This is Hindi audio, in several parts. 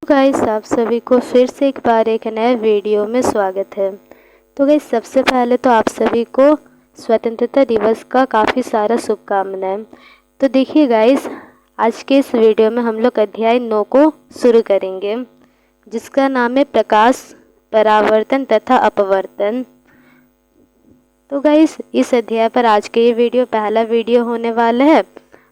गाइस, आप सभी को फिर से एक बार एक नए वीडियो में स्वागत है। तो गाइस, सबसे पहले तो आप सभी को स्वतंत्रता दिवस का काफ़ी सारा शुभकामनाएं। तो देखिए गाइस, आज के इस वीडियो में हम लोग अध्याय 9 को शुरू करेंगे, जिसका नाम है प्रकाश, परावर्तन तथा अपवर्तन। तो गाइस, इस अध्याय पर आज के ये वीडियो पहला वीडियो होने वाला है।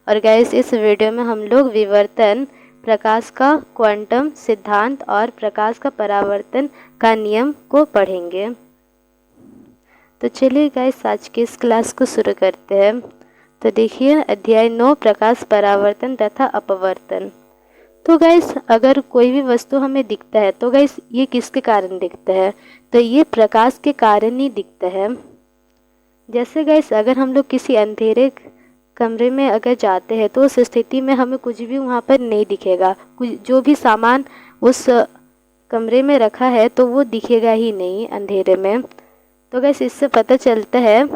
और गाइस, इस वीडियो में हम लोग विवर्तन, प्रकाश का क्वांटम सिद्धांत और प्रकाश का परावर्तन का नियम को पढ़ेंगे। तो चलिए गाइस, आज की इस क्लास को शुरू करते हैं। तो देखिए, अध्याय 9 प्रकाश, परावर्तन तथा अपवर्तन। तो गाइस, अगर कोई भी वस्तु हमें दिखता है तो गाइस ये किसके कारण दिखता है? तो ये प्रकाश के कारण ही दिखता है। जैसे गाइस, अगर हम लोग किसी अंधेरे कमरे में अगर जाते हैं तो उस स्थिति में हमें कुछ भी वहाँ पर नहीं दिखेगा। कुछ जो भी सामान उस कमरे में रखा है तो वो दिखेगा ही नहीं अंधेरे में। तो गाइस, इससे पता चलता है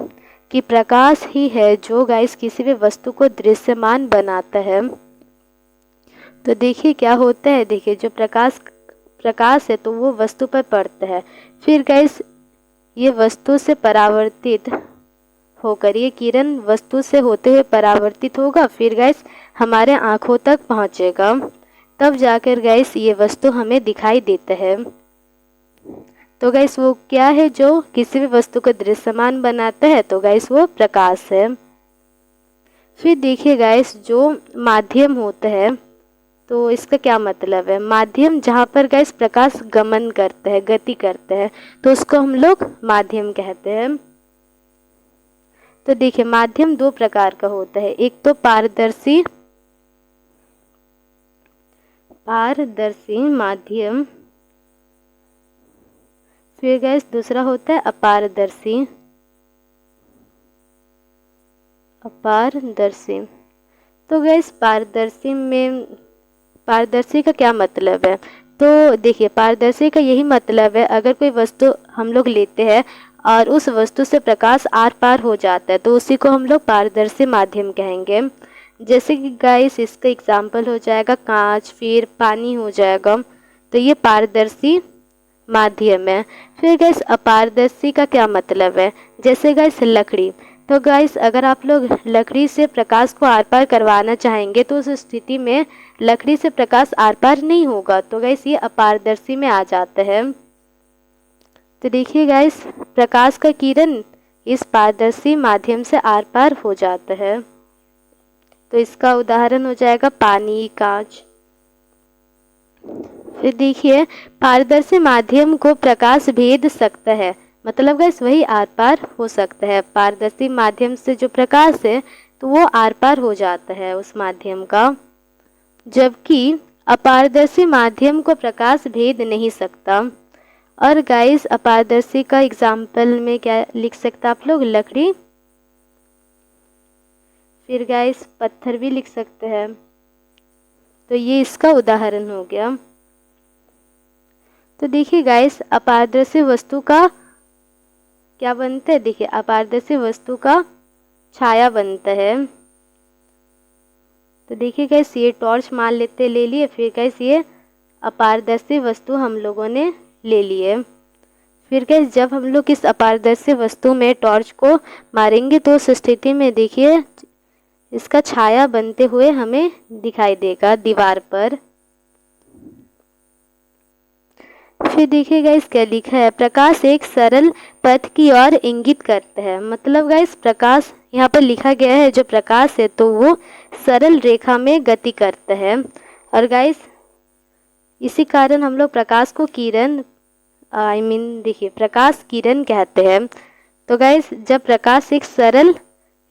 कि प्रकाश ही है जो गाइस किसी भी वस्तु को दृश्यमान बनाता है। तो देखिए क्या होता है। देखिए, जो प्रकाश है तो वो वस्तु पर पड़ता है, फिर गाइस ये वस्तु से परावर्तित होकर, ये किरण वस्तु से होते हुए परावर्तित होगा, फिर गैस हमारे आँखों तक पहुँचेगा, तब जाकर गैस ये वस्तु हमें दिखाई देता है। तो गैस वो क्या है जो किसी भी वस्तु को दृश्यमान बनाता है? तो गैस वो प्रकाश है। फिर देखिए गैस, जो माध्यम होता है तो इसका क्या मतलब है? माध्यम जहाँ पर गैस प्रकाश गमन करता है, गति करता है, तो उसको हम लोग माध्यम कहते हैं। तो देखिए, माध्यम दो प्रकार का होता है। एक तो पारदर्शी माध्यम, फिर गैस दूसरा होता है अपारदर्शी। तो गैस पारदर्शी का क्या मतलब है? तो देखिए, पारदर्शी का यही मतलब है, अगर कोई वस्तु हम लोग लेते हैं और उस वस्तु से प्रकाश आर पार हो जाता है तो उसी को हम लोग पारदर्शी माध्यम कहेंगे। जैसे कि गाइस, इसका एग्जाम्पल हो जाएगा कांच, फिर पानी हो जाएगा। तो ये पारदर्शी माध्यम है। फिर गाइस, अपारदर्शी का क्या मतलब है? जैसे गाइस लकड़ी। तो गाइस, अगर आप लोग लकड़ी से प्रकाश को आर पार करवाना चाहेंगे तो उस स्थिति में लकड़ी से प्रकाश आर पार नहीं होगा। तो गाइस ये अपारदर्शी में आ जाता है। तो देखिए गाइस, प्रकाश का किरण इस पारदर्शी माध्यम से आर पार हो जाता है। तो इसका उदाहरण हो जाएगा पानी, कांच। फिर देखिए, पारदर्शी माध्यम को प्रकाश भेद सकता है, मतलब गाइस वही आर पार हो सकता है। पारदर्शी माध्यम से जो प्रकाश है तो वो आर पार हो जाता है उस माध्यम का, जबकि अपारदर्शी माध्यम को प्रकाश भेद नहीं सकता। और गाइस, अपारदर्शी का एग्जाम्पल में क्या लिख सकते आप लोग? लकड़ी, फिर गाइस पत्थर भी लिख सकते हैं। तो ये इसका उदाहरण हो गया। तो देखिए गाइस, अपारदर्शी वस्तु का क्या बनता है? देखिए, अपारदर्शी वस्तु का छाया बनता है। तो देखिए गाइस, ये टॉर्च मान लेते ले लिए, फिर गाइस ये अपारदर्शी वस्तु हम लोगों ने ले लिए। फिर गाइस, जब हम लोग इस अपारदर्शी वस्तु में टॉर्च को मारेंगे तो उस स्थिति में देखिए इसका छाया बनते हुए हमें दिखाई देगा दीवार पर। फिर देखिए गाइस, क्या लिखा है? प्रकाश एक सरल पथ की ओर इंगित करता है। मतलब गाइस, प्रकाश यहाँ पर लिखा गया है, जो प्रकाश है तो वो सरल रेखा में गति करता है। और गाइस, इसी कारण हम लोग प्रकाश को किरण देखिए प्रकाश किरण कहते हैं। तो गाइस, जब प्रकाश एक सरल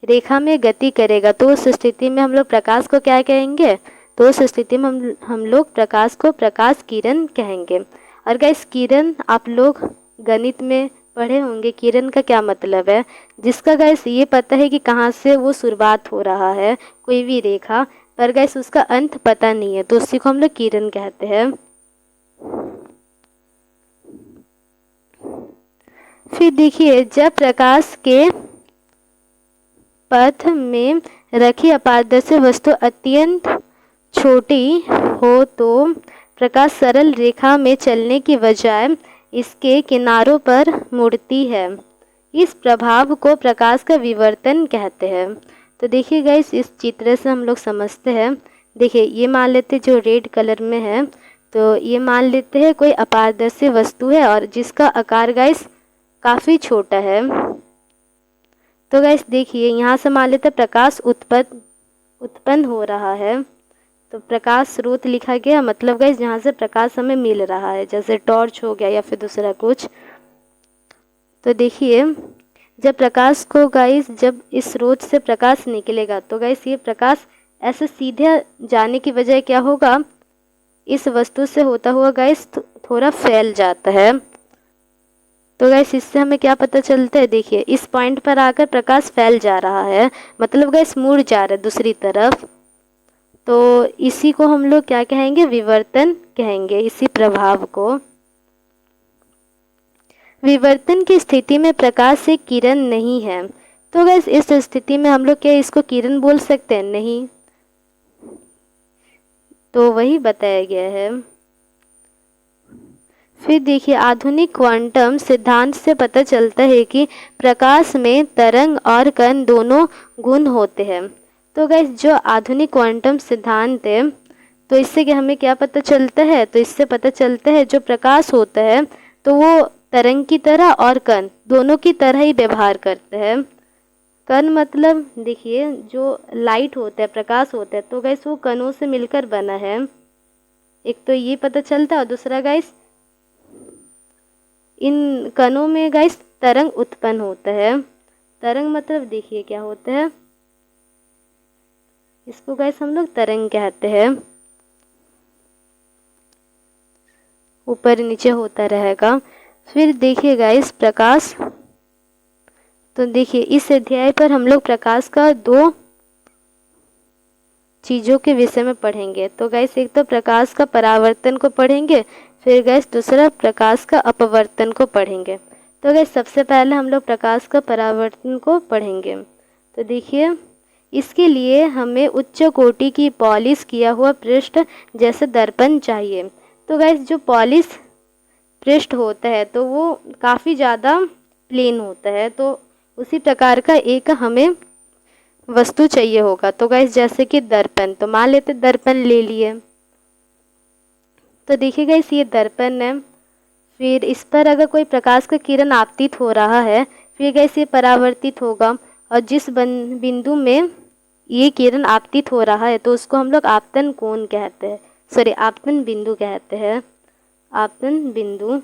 रेखा में गति करेगा तो उस स्थिति में हम लोग प्रकाश को क्या कहेंगे? तो उस स्थिति में हम लोग प्रकाश को प्रकाश किरण कहेंगे। और गाइस, किरण आप लोग गणित में पढ़े होंगे, किरण का क्या मतलब है? जिसका गाइस ये पता है कि कहाँ से वो शुरुआत हो रहा है कोई भी रेखा, पर गाइस उसका अंत पता नहीं है, तो उसी को हम लोग किरण कहते हैं। फिर देखिए, जब प्रकाश के पथ में रखी अपारदर्शी वस्तु अत्यंत छोटी हो तो प्रकाश सरल रेखा में चलने की बजाय इसके किनारों पर मुड़ती है। इस प्रभाव को प्रकाश का विवर्तन कहते हैं। तो देखिए गाइस, इस चित्र से हम लोग समझते हैं। देखिए ये मान लेते हैं जो रेड कलर में है, तो ये मान लेते हैं कोई अपारदर्शी वस्तु है और जिसका आकार गाइस काफ़ी छोटा है। तो गाइस देखिए यहाँ से मान लेते हैं प्रकाश उत्पन्न हो रहा है। तो प्रकाश स्रोत लिखा गया, मतलब गाइस जहाँ से प्रकाश हमें मिल रहा है, जैसे टॉर्च हो गया या फिर दूसरा कुछ। तो देखिए जब प्रकाश को गाइस, जब इस स्रोत से प्रकाश निकलेगा तो गाइस ये प्रकाश ऐसे सीधे जाने की बजाय क्या होगा, इस वस्तु से होता हुआ गाइस थोड़ा फैल जाता है। तो गाइस इससे हमें क्या पता चलता है, देखिए इस पॉइंट पर आकर प्रकाश फैल जा रहा है, मतलब गाइस मुड़ जा रहा है दूसरी तरफ। तो इसी को हम लोग क्या कहेंगे, विवर्तन कहेंगे, इसी प्रभाव को। विवर्तन की स्थिति में प्रकाश एक किरण नहीं है। तो गाइस इस स्थिति में हम लोग क्या इसको किरण बोल सकते हैं, नहीं। तो वही बताया गया है। फिर देखिए आधुनिक क्वांटम सिद्धांत से पता चलता है कि प्रकाश में तरंग और कण दोनों गुण होते हैं। तो गाइस जो आधुनिक क्वांटम सिद्धांत है, तो इससे कि हमें क्या पता चलता है, तो इससे पता चलता है जो प्रकाश होता है तो वो तरंग की तरह और कण दोनों की तरह ही व्यवहार करते हैं। कण मतलब देखिए जो लाइट होता है, प्रकाश होता है, तो गाइस वो कणों से मिलकर बना है। एक तो ये पता चलता है और दूसरा गाइस इन कणों में गाइस तरंग उत्पन्न होता है। तरंग मतलब देखिए क्या होता है, इसको गाइस हम लोग तरंग कहते हैं। ऊपर नीचे होता रहेगा। फिर देखिए गाइस प्रकाश, तो देखिए इस अध्याय पर हम लोग प्रकाश का दो चीज़ों के विषय में पढ़ेंगे। तो गाइस एक तो प्रकाश का परावर्तन को पढ़ेंगे, फिर गाइस दूसरा प्रकाश का अपवर्तन को पढ़ेंगे। तो गाइस सबसे पहले हम लोग प्रकाश का परावर्तन को पढ़ेंगे। तो देखिए इसके लिए हमें उच्च कोटि की पॉलिश किया हुआ पृष्ठ जैसे दर्पण चाहिए। तो गाइस जो पॉलिश पृष्ठ होता है तो वो काफ़ी ज़्यादा प्लेन होता है, तो उसी प्रकार का एक हमें वस्तु चाहिए होगा। तो गाइस जैसे कि दर्पण, तो मान लेते दर्पण ले लिए। तो देखिए गाइस ये दर्पण है। फिर इस पर अगर कोई प्रकाश का किरण आपतित हो रहा है, फिर गाइस ये परावर्तित होगा, और जिस बिंदु में ये किरण आपतित हो रहा है तो उसको हम लोग आपतन कोण कहते हैं, सॉरी आपतन बिंदु कहते हैं, आपतन बिंदु।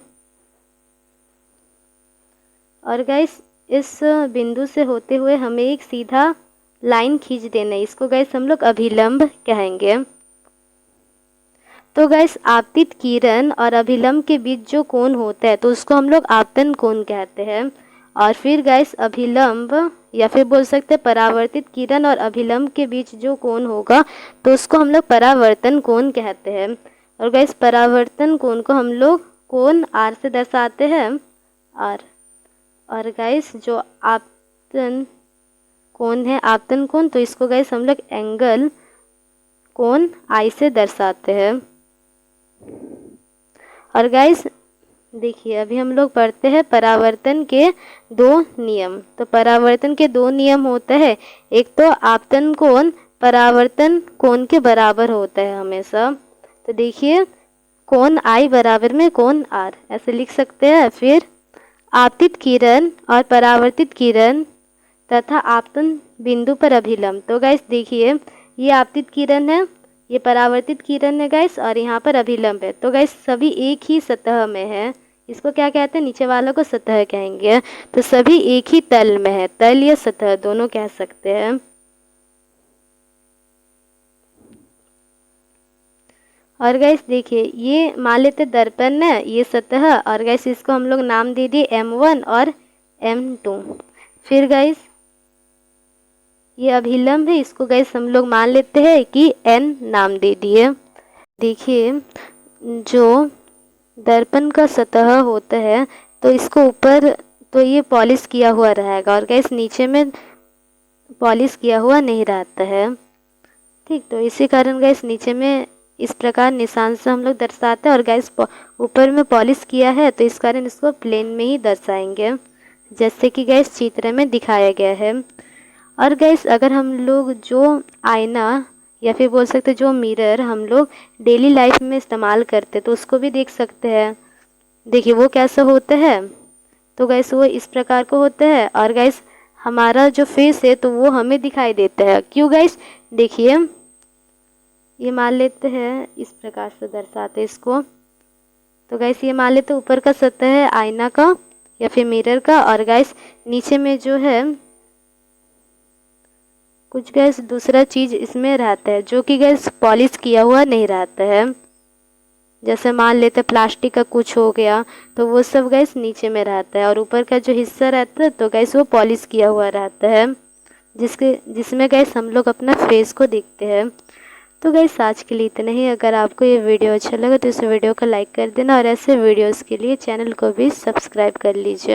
और गाइस इस बिंदु से होते हुए हमें एक सीधा लाइन खींच देना है, इसको गाइस हम लोग अभिलंब कहेंगे। तो गाइस आपतित किरण और अभिलंब के बीच जो कोण होता है तो उसको हम लोग आपतन कोण कहते हैं। और फिर गाइस अभिलंब या फिर बोल सकते हैं परावर्तित किरण और अभिलंब के बीच जो कोण होगा तो उसको हम लोग परावर्तन कोण कहते हैं। और गाइस परावर्तन कोण को हम लोग कोण आर से दर्शाते हैं, आर। और गाइस जो आपतन कोण है, आपतन कोण, तो इसको गाइस हम लोग एंगल कोण आई से दर्शाते हैं। और गाइस देखिए अभी हम लोग पढ़ते हैं परावर्तन के दो नियम। तो परावर्तन के दो नियम होते हैं, एक तो आपतन कोण परावर्तन कोण के बराबर होता है हमेशा। तो देखिए कोण आई बराबर में कोण आर, ऐसे लिख सकते हैं। फिर आपतित किरण और परावर्तित किरण तथा आपतन बिंदु पर अभिलंब। तो गाइस देखिए ये आपतित किरण है, ये परावर्तित किरण है गाइस, और यहाँ पर अभिलंब है। तो गाइस सभी एक ही सतह में है, इसको क्या कहते हैं, नीचे वालों को सतह कहेंगे। तो सभी एक ही तल में है, तल या सतह दोनों कह सकते हैं। और गाइस देखिए ये मान लेते दर्पण है, ये सतह, और गाइस इसको हम लोग नाम दे दिए M1 और M2। फिर गाइस ये अभिलंब है, इसको गाइस हम लोग मान लेते हैं कि N नाम दे दिए। देखिए जो दर्पण का सतह होता है तो इसको ऊपर तो ये पॉलिश किया हुआ रहेगा, और गाइस नीचे में पॉलिश किया हुआ नहीं रहता है, ठीक। तो इसी कारण गाइस नीचे में इस प्रकार निशान से हम लोग दर्शाते हैं। और गाइस ऊपर में पॉलिश किया है तो इस कारण इसको प्लेन में ही दर्शाएंगे, जैसे कि गाइस चित्र में दिखाया गया है। और गाइस अगर हम लोग जो आईना या फिर बोल सकते जो मिरर हम लोग डेली लाइफ में इस्तेमाल करते तो उसको भी देख सकते हैं। देखिए वो कैसा होता है, तो गाइस वो इस प्रकार को होता है। और गाइस हमारा जो फेस है तो वो हमें दिखाई देता है। क्यों गाइस, देखिए ये मान लेते हैं इस प्रकार से दर्शाते हैं इसको। तो गाइस ये मान लेते ऊपर का सतह है आईना का या फिर मिरर का, और गाइस नीचे में जो है कुछ गैस दूसरा चीज़ इसमें रहता है जो कि गैस पॉलिश किया हुआ नहीं रहता है। जैसे मान लेते प्लास्टिक का कुछ हो गया तो वो सब गैस नीचे में रहता है, और ऊपर का जो हिस्सा रहता है तो गैस वो पॉलिश किया हुआ रहता है, जिसमें गैस हम लोग अपना फेस को देखते हैं। तो गैस आज के लिए इतना ही। अगर आपको ये वीडियो अच्छा लगा तो इस वीडियो को लाइक कर देना, और ऐसे वीडियोज़ के लिए चैनल को भी सब्सक्राइब कर लीजिए।